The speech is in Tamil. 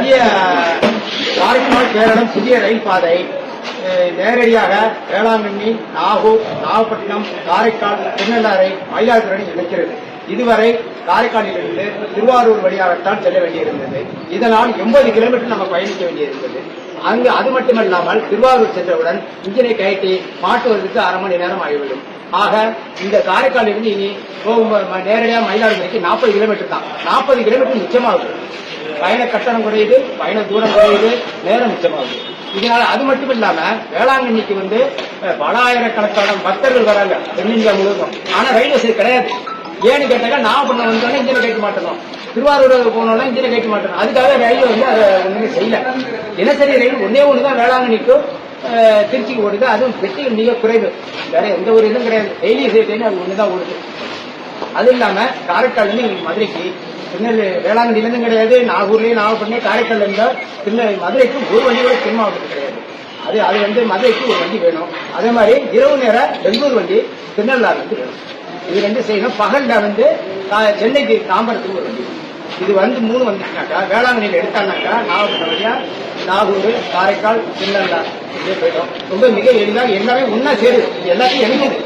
புதிய காரைக்கால் கேரளம் புதிய ரயில் பாதை நேரடியாக வேளாங்கண்ணி, நாகூர், நாகப்பட்டினம், காரைக்கால், திருநள்ளாறை, மயிலாடுதுறை இணைக்கிறது. இதுவரை காரைக்காலிலிருந்து திருவாரூர் வழியாகத்தான் செல்ல வேண்டியிருந்தது. இதனால் 80 கிலோமீட்டர் நம்ம பயணிக்க வேண்டியிருந்தது. அங்கு அது மட்டுமல்லாமல் திருவாரூர் சென்றவுடன் இன்ஜினை கயட்டி மாட்டுவதற்கு அரை மணி நேரம் ஆகிவிடும். ஆக இந்த காரைக்காலிலிருந்து இனி போகும்போது நேரடியாக மயிலாடுதுறைக்கு 40 கிலோமீட்டர் தான். 40 கிலோமீட்டர் மிச்சமாகுது. பயண கட்டணம் குறையுது, பயண தூரம் குறையுது, நேரம் மிச்சமாகுது. இதனால அது மட்டும் இல்லாம வேளாங்கண்ணிக்கு பல ஆயிரக்கணக்கான பக்தர்கள் வராங்க தென்னிந்தியா முழுவதும். ஆனா ரயில் வசதி கிடையாது. ஏன்னு கேட்டாக்கா நாகப்பட்டினம் வந்தோடனே இன்ஜினை கட்ட மாட்டோம், திருவாரூர் போனோம்னா இன்ஜினை கட்ட மாட்டோம். அதுக்காக ரயில் அதை ஒண்ணுமே செய்யல. தினசரி ரயில் ஒன்னேதான் வேளாங்கண்ணிக்கும் திருச்சிக்கு ஓடுது. அதுவும் பெட்டிகள் மிக குறைவு. வேற எந்த ஒரு இதுவும் கிடையாது. டெய்லி ட்ரெயின் அது ஒண்ணுதான் ஓடுது. அது இல்லாம காரைக்கால் மதுரைக்கு வேளாங்கண்ணிலிருந்து கிடையாது, நாகூர்லயும் நாகப்பட்டினம், காரைக்கால் இருந்தா மதுரைக்கு ஒரு வண்டி கூட தென் மாவட்டத்துக்கு கிடையாது. அது மதுரைக்கு ஒரு வண்டி வேணும். அதே மாதிரி இரவு நேரம் பெங்களூர் வண்டி திருநள்ளாறு வேணும். இது 2 செய்யணும். பகல்ல சென்னைக்கு தாம்பரத்துக்கு ஒரு வண்டி. இது 3 வந்துச்சுனாக்கா வேளாங்கண்ணியில் எடுத்தானாக்கா நாகப்பட்டினம் வழியா நாகூர், காரைக்கால், திருநள்ளாறு போயிடும். ரொம்ப மிக எளிதாக எல்லாமே ஒன்னா சேருது. எல்லாத்தையும் இணைக்குது.